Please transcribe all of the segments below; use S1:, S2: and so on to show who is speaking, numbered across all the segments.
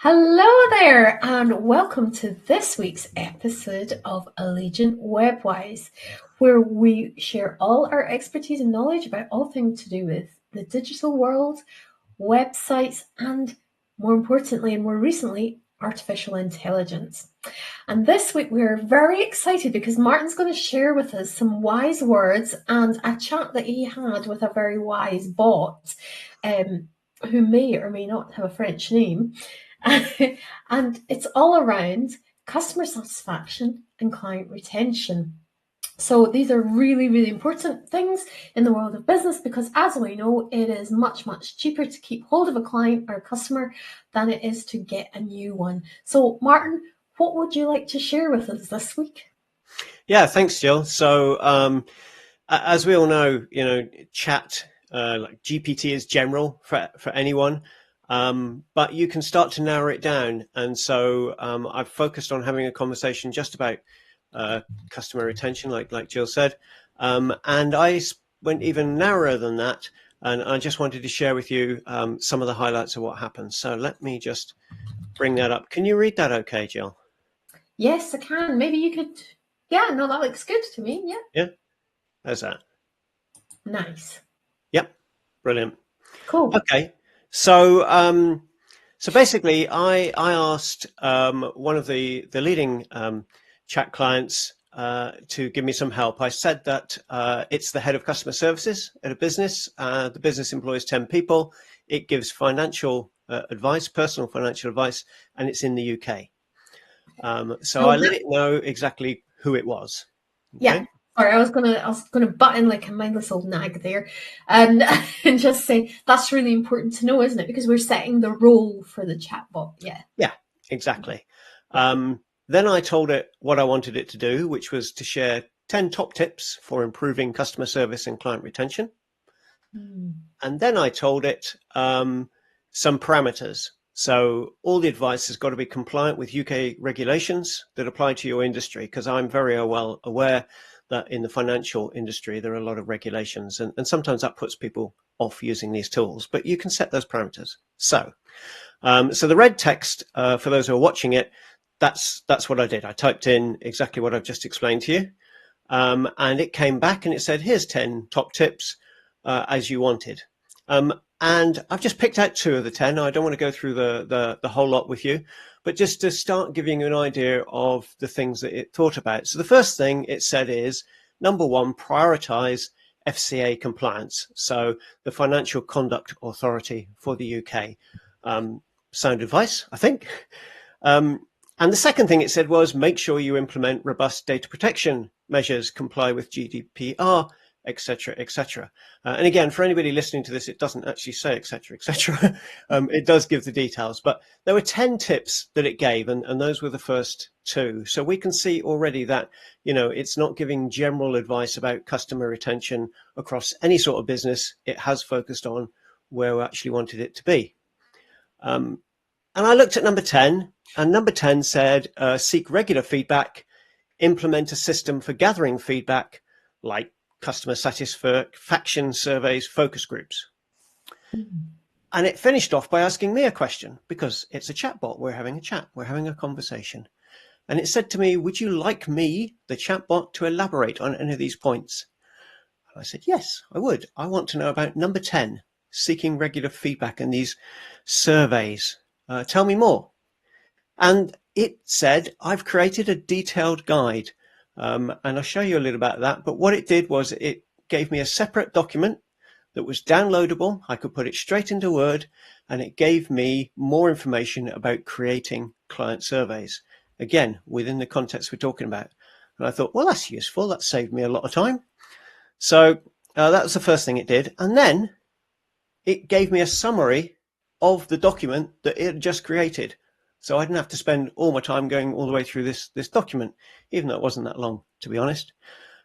S1: Hello there, and welcome to this week's episode of Allegiant Webwise, where we share all our expertise and knowledge about all things to do with the digital world, websites, and more importantly and more recently, artificial intelligence. And this week we're very excited because Martin's going to share with us some wise words and a chat that he had with a very wise bot who may or may not have a French name. And it's all around customer satisfaction and client retention. So these are really, really important things in the world of business because, as we know, it is much, much cheaper to keep hold of a client or a customer than it is to get a new one. So, Martin, what would you like to share with us this week?
S2: Yeah, thanks, Jill. So, as we all know, chat like GPT is general for anyone, but you can start to narrow it down. And so, I've focused on having a conversation just about customer retention, like Jill said, and I went even narrower than that. And I just wanted to share with you some of the highlights of what happened. So let me just bring that up. Can you read that okay, Jill?
S1: Yes, I can. Maybe you could. Yeah, no, that looks good to me. Yeah.
S2: Yeah, there's that.
S1: Nice.
S2: Yep, brilliant.
S1: Cool.
S2: Okay, so so basically, I asked one of the leading chat clients to give me some help. I said that it's the head of customer services at a business. The business employs 10 people. It gives financial advice, personal financial advice, and it's in the UK. So
S1: So
S2: I let it know exactly who it was.
S1: yeah.
S2: Okay.
S1: Sorry, I was gonna butt in like a mindless old nag there, and and just say that's really important to know, isn't it? Because we're setting the role for the chatbot. Yeah.
S2: Yeah, exactly.
S1: Yeah.
S2: Then I told it what I wanted it to do, which was to share 10 top tips for improving customer service and client retention.
S1: Hmm.
S2: And then I told it some parameters. So all the advice has got to be compliant with UK regulations that apply to your industry, because I'm very well aware that in the financial industry, there are a lot of regulations, and sometimes that puts people off using these tools, but you can set those parameters. So the red text, for those who are watching it, that's what I did. I typed in exactly what I've just explained to you. And it came back and it said, here's 10 top tips as you wanted. And I've just picked out 2 of the 10. I don't want to go through the whole lot with you, but just to start giving you an idea of the things that it thought about. So the first thing it said is, number 1, prioritize FCA compliance. So the Financial Conduct Authority for the UK. Sound advice, I think. And the second thing it said was, make sure you implement robust data protection measures, comply with GDPR, etc., etc. And again, for anybody listening to this, it doesn't actually say etc., etc. It does give the details, but there were 10 tips that it gave, and those were the first 2. So we can see already that, it's not giving general advice about customer retention across any sort of business. It has focused on where we actually wanted it to be. And I looked at number 10, and number 10 said, seek regular feedback, implement a system for gathering feedback, like customer satisfaction surveys, focus groups. And it finished off by asking me a question, because it's a chatbot. We're having a chat. We're having a conversation. And it said to me, would you like me, the chatbot, to elaborate on any of these points? And I said, yes, I would. I want to know about number 10, seeking regular feedback in these surveys. Tell me more. And it said, I've created a detailed guide. And I'll show you a little about that. But what it did was it gave me a separate document that was downloadable. I could put it straight into Word, and it gave me more information about creating client surveys. Again, within the context we're talking about. And I thought, well, that's useful. That saved me a lot of time. So that was the first thing it did. And then it gave me a summary of the document that it had just created. So I didn't have to spend all my time going all the way through this document, even though it wasn't that long, to be honest.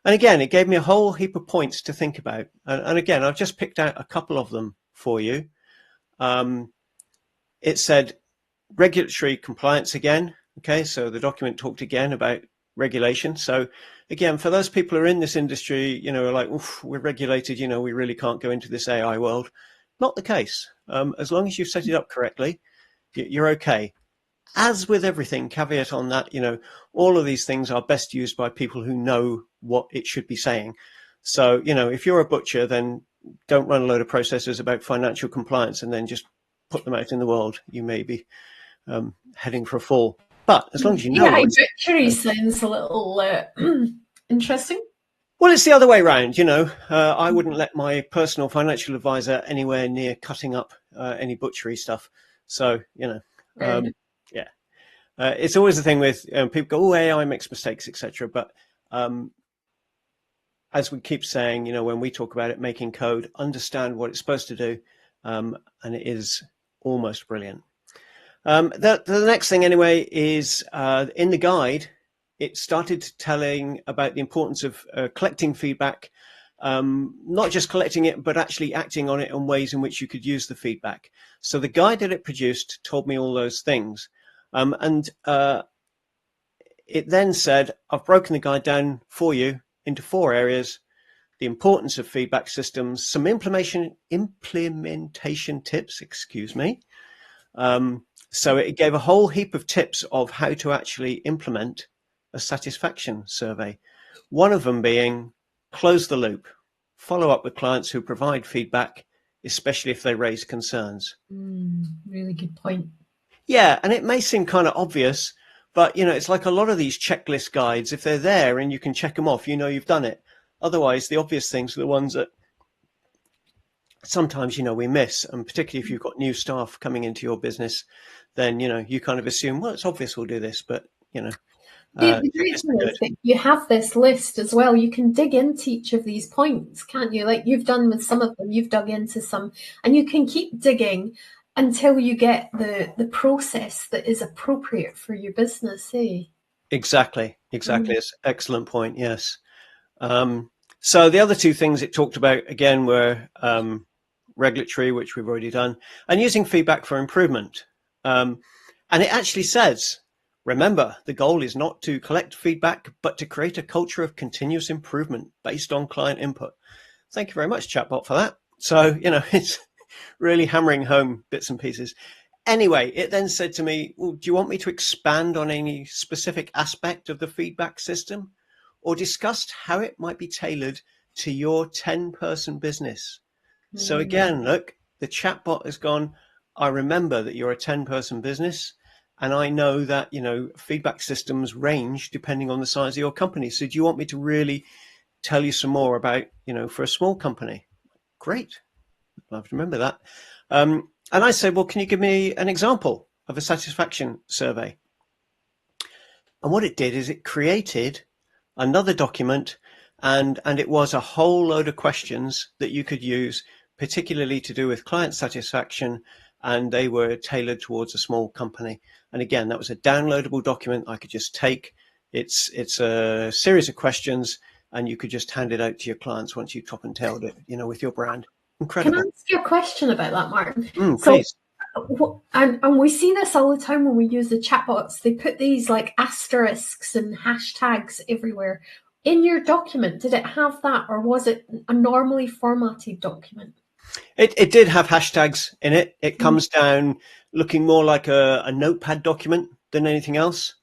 S2: And again, it gave me a whole heap of points to think about. And again, I've just picked out a couple of them for you. It said regulatory compliance again. Okay, so the document talked again about regulation. So again, for those people who are in this industry, are like, oof, we're regulated, we really can't go into this AI world. Not the case. As long as you've set it up correctly, you're okay. as with everything, caveat on that, all of these things are best used by people who know what it should be saying. So, if you're a butcher, then don't run a load of processes about financial compliance and then just put them out in the world. You may be heading for a fall. But as long as you know,
S1: butchery sounds a little interesting.
S2: Well, it's the other way around. I wouldn't let my personal financial advisor anywhere near cutting up any butchery stuff. So, yeah. It's always the thing with people go, oh, AI makes mistakes, etc. But as we keep saying, when we talk about it, making code, understand what it's supposed to do, and it is almost brilliant. The next thing, anyway, is in the guide, it started telling about the importance of collecting feedback, not just collecting it, but actually acting on it and ways in which you could use the feedback. So the guide that it produced told me all those things. And it then said, I've broken the guide down for you into 4 areas: the importance of feedback systems, some implementation tips, so it gave a whole heap of tips of how to actually implement a satisfaction survey. One of them being close the loop, follow up with clients who provide feedback, especially if they raise concerns.
S1: Really good point.
S2: Yeah, and it may seem kind of obvious, but it's like a lot of these checklist guides, if they're there and you can check them off, you've done it. Otherwise, the obvious things are the ones that sometimes, we miss. And particularly if you've got new staff coming into your business, then, you kind of assume, well, it's obvious we'll do this, but,
S1: the great thing is that you have this list as well. You can dig into each of these points, can't you? Like you've done with some of them, you've dug into some, and you can keep digging until you get the process that is appropriate for your business, eh?
S2: Exactly. It's an excellent point, yes. So the other 2 things it talked about, again, were regulatory, which we've already done, and using feedback for improvement. And it actually says, remember, the goal is not to collect feedback, but to create a culture of continuous improvement based on client input. Thank you very much, chatbot, for that. So, it's really hammering home bits and pieces. Anyway, it then said to me, well, do you want me to expand on any specific aspect of the feedback system or discuss how it might be tailored to your 10-person business? So again, look, the chatbot has gone, I remember that you're a 10-person business, and I know that, feedback systems range depending on the size of your company. So do you want me to really tell you some more about, for a small company? Great. I'll have to remember that. And I said, well, can you give me an example of a satisfaction survey? And what it did is it created another document, and it was a whole load of questions that you could use, particularly to do with client satisfaction, and they were tailored towards a small company. And again, that was a downloadable document I could just take. It's a series of questions, and you could just hand it out to your clients once you top and tailed it, with your brand. Incredible.
S1: Can I ask you a question about that, Martin?
S2: Please.
S1: And we see this all the time when we use the chatbots. They put these like asterisks and hashtags everywhere. In your document, did it have that, or was it a normally formatted document?
S2: It did have hashtags in it. It comes down looking more like a notepad document than anything else.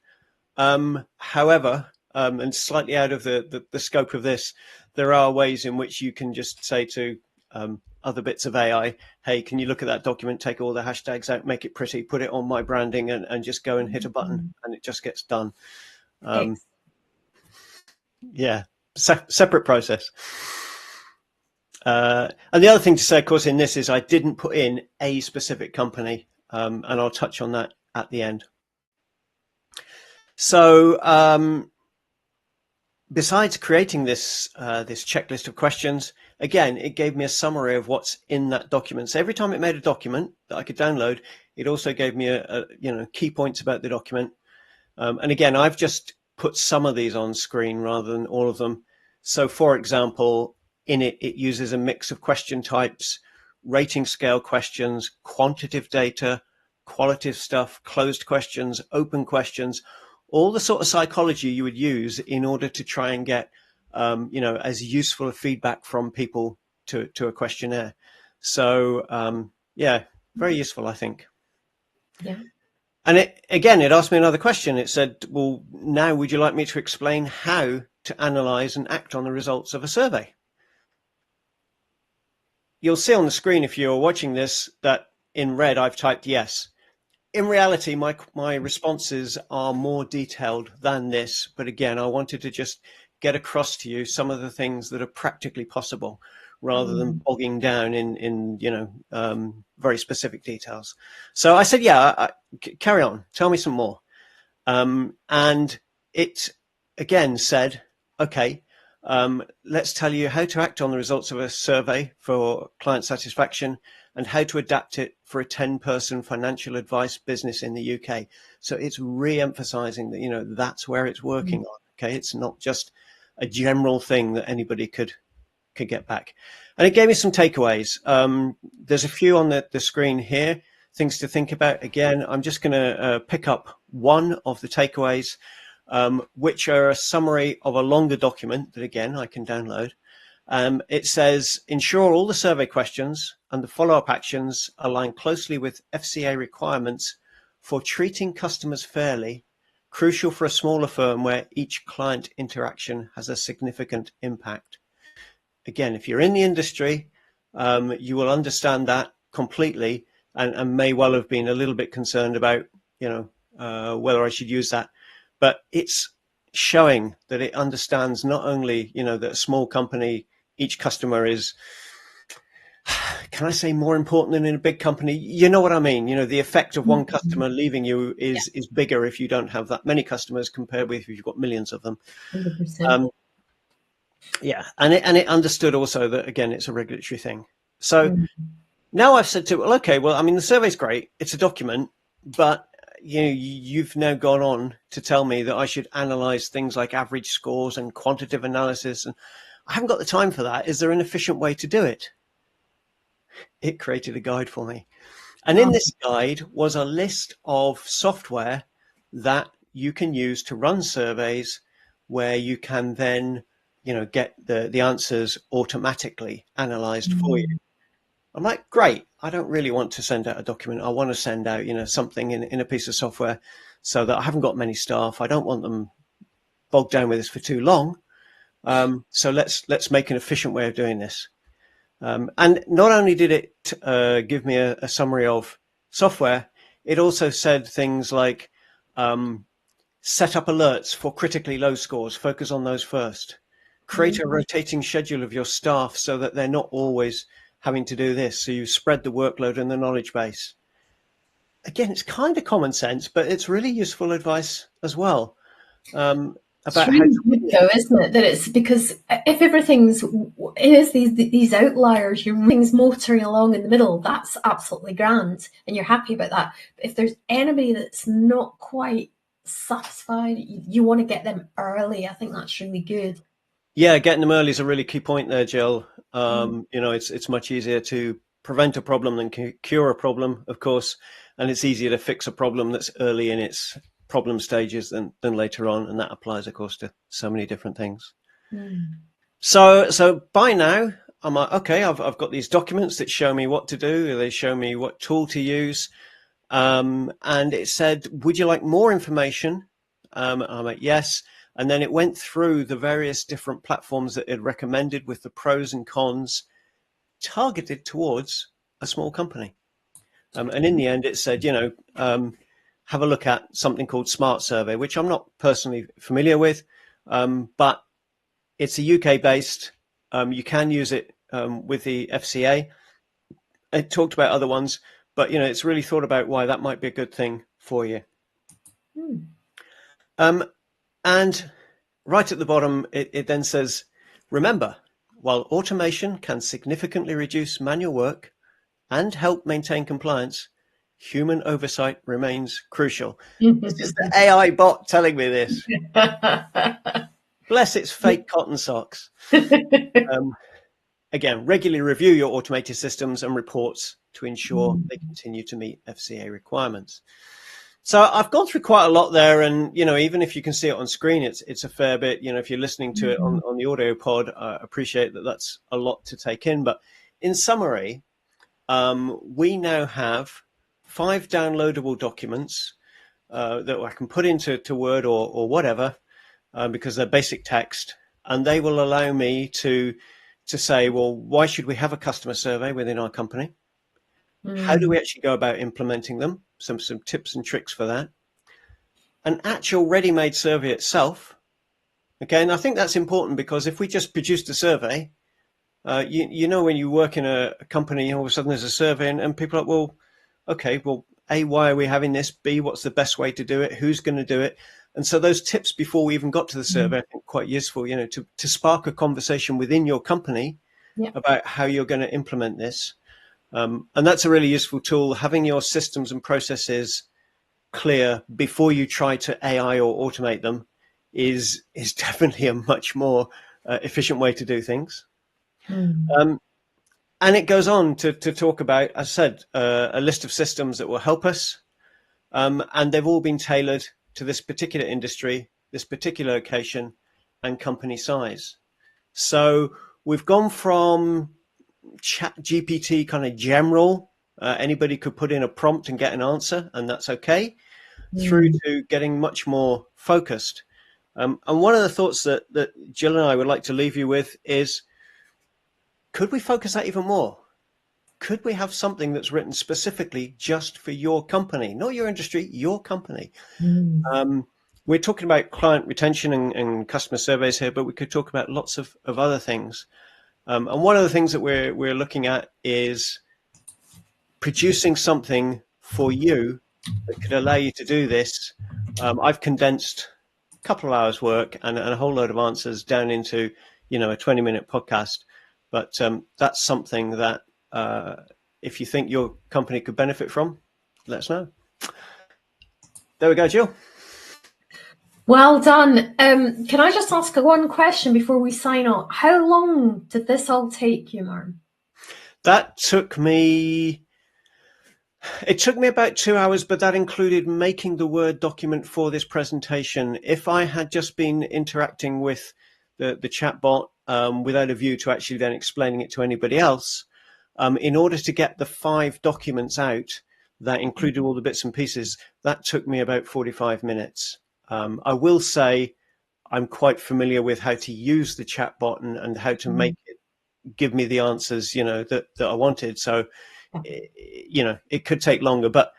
S2: However, and slightly out of the scope of this, there are ways in which you can just say to other bits of AI, hey, can you look at that document, take all the hashtags out, make it pretty, put it on my branding, and just go and hit a button, and it just gets done. Yeah, separate process. And the other thing to say, of course, in this is I didn't put in a specific company, and I'll touch on that at the end. So besides creating this checklist of questions, again, it gave me a summary of what's in that document. So every time it made a document that I could download, it also gave me a key points about the document. And again, I've just put some of these on screen rather than all of them. So for example, in it uses a mix of question types, rating scale questions, quantitative data, qualitative stuff, closed questions, open questions, all the sort of psychology you would use in order to try and get, as useful a feedback from people to a questionnaire. So, yeah, very useful, I think.
S1: Yeah.
S2: And it asked me another question. It said, well, now would you like me to explain how to analyze and act on the results of a survey? You'll see on the screen, if you're watching this, that in red I've typed yes. In reality, my responses are more detailed than this. But again, I wanted to just get across to you some of the things that are practically possible rather than bogging down in very specific details. So I said, yeah, carry on. Tell me some more. And it again said, okay, let's tell you how to act on the results of a survey for client satisfaction and how to adapt it for a 10-person financial advice business in the UK. So it's re-emphasizing that, that's where it's working on. Okay. It's not just a general thing that anybody could get back. And it gave me some takeaways. There's a few on the screen here, things to think about. Again, I'm just going to pick up one of the takeaways, which are a summary of a longer document that, again, I can download. It says, ensure all the survey questions and the follow-up actions align closely with FCA requirements for treating customers fairly, crucial for a smaller firm where each client interaction has a significant impact. Again, if you're in the industry, you will understand that completely and may well have been a little bit concerned about, whether I should use that. But it's showing that it understands not only, that a small company, each customer is, can I say, more important than in a big company? You know what I mean? The effect of one customer leaving you is bigger if you don't have that many customers compared with if you've got millions of them.
S1: 100%.
S2: Yeah, and it understood also that, again, it's a regulatory thing. So now I've said to it, well, okay, well, I mean, the survey's great. It's a document, but you've now gone on to tell me that I should analyze things like average scores and quantitative analysis, and I haven't got the time for that. Is there an efficient way to do it? It created a guide for me. And in this guide was a list of software that you can use to run surveys where you can then, get the answers automatically analyzed for you. I'm like, great. I don't really want to send out a document. I want to send out, something in a piece of software so that I haven't got many staff. I don't want them bogged down with this for too long. So let's make an efficient way of doing this. And not only did it give me a summary of software, it also said things like set up alerts for critically low scores, focus on those first. Create a rotating schedule of your staff so that they're not always having to do this. So you spread the workload and the knowledge base. Again, it's kind of common sense, but it's really useful advice as well.
S1: About it's really good though, isn't it? That it's because if it is these outliers, everything's motoring along in the middle, that's absolutely grand and you're happy about that. But if there's anybody that's not quite satisfied, you want to get them early. I think that's really good.
S2: Yeah, getting them early is a really key point there, Jill. It's much easier to prevent a problem than cure a problem, of course, and it's easier to fix a problem that's early in its problem stages than later on, and that applies, of course, to so many different things. So by now I'm like, okay, I've got these documents that show me what to do. They show me what tool to use, and it said, would you like more information? I'm like, yes. And then it went through the various different platforms that it recommended with the pros and cons targeted towards a small company. And in the end, it said, have a look at something called Smart Survey, which I'm not personally familiar with, but it's a UK based. You can use it with the FCA. It talked about other ones, but it's really thought about why that might be a good thing for you. And right at the bottom, it then says, remember, while automation can significantly reduce manual work and help maintain compliance, human oversight remains crucial. This is the AI bot telling me this. Bless its fake cotton socks. Again, regularly review your automated systems and reports to ensure they continue to meet FCA requirements. So I've gone through quite a lot there, and even if you can see it on screen, it's a fair bit. If you're listening to it on the audio pod, I appreciate that that's a lot to take in. But in summary, we now have 5 downloadable documents that I can put into Word or whatever, because they're basic text, and they will allow me to say, well, why should we have a customer survey within our company? How do we actually go about implementing them? Some tips and tricks for that. An actual ready-made survey itself. Okay, and I think that's important, because if we just produced a survey, you know, when you work in a company, all of a sudden there's a survey, and people are like, well, okay, well, A, why are we having this? B, what's the best way to do it? Who's going to do it? And so those tips before we even got to the survey, I think quite useful, you know, to spark a conversation within your company about how you're going to implement this. And that's a really useful tool. Having your systems and processes clear before you try to AI or automate them is definitely a much more efficient way to do things. And it goes on to talk about, as I said, a list of systems that will help us. And they've all been tailored to this particular industry, this particular location, and company size. So we've gone from Chat GPT kind of general, anybody could put in a prompt and get an answer, and that's okay, through to getting much more focused. And one of the thoughts that Jill and I would like to leave you with is, could we focus that even more? Could we have something that's written specifically just for your company, not your industry, your company? We're talking about client retention and customer surveys here, but we could talk about lots of other things. And one of the things that we're looking at is producing something for you that could allow you to do this. I've condensed a couple of hours work and a whole load of answers down into, you know, a 20-minute podcast. But that's something that if you think your company could benefit from, let us know. There we go, Jill.
S1: Well done. Can I just ask one question before we sign off? How long did this all take you, Martin?
S2: That took me... It took me about 2 hours, but that included making the Word document for this presentation. If I had just been interacting with the chatbot without a view to actually then explaining it to anybody else, in order to get the 5 documents out that included all the bits and pieces, that took me about 45 minutes. I will say I'm quite familiar with how to use the chatbot and how to make it give me the answers, you know, that I wanted. So, you know, it could take longer, but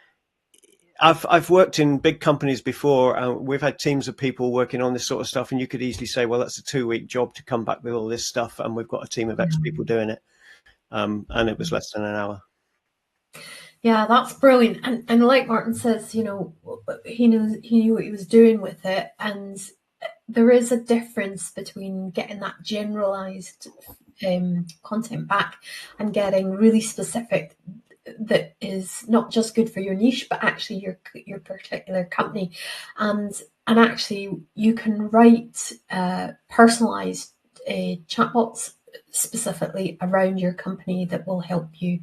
S2: I've worked in big companies before. We've had teams of people working on this sort of stuff, and you could easily say, well, that's a 2-week job to come back with all this stuff, and we've got a team of X people doing it. And it was less than an hour.
S1: Yeah, that's brilliant. And like Martin says, you know, he knew what he was doing with it. And there is a difference between getting that generalized content back and getting really specific that is not just good for your niche, but actually your particular company. And actually you can write personalized chatbots specifically around your company that will help you.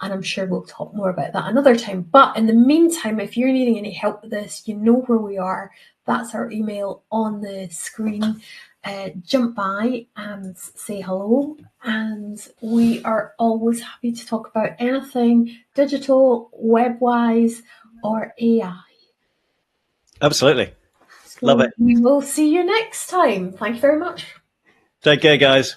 S1: And I'm sure we'll talk more about that another time. But in the meantime, if you're needing any help with this, you know where we are. That's our email on the screen. Jump by and say hello. And we are always happy to talk about anything digital, web-wise, or AI.
S2: Absolutely. Love it.
S1: We will see you next time. Thank you very much.
S2: Take care, guys.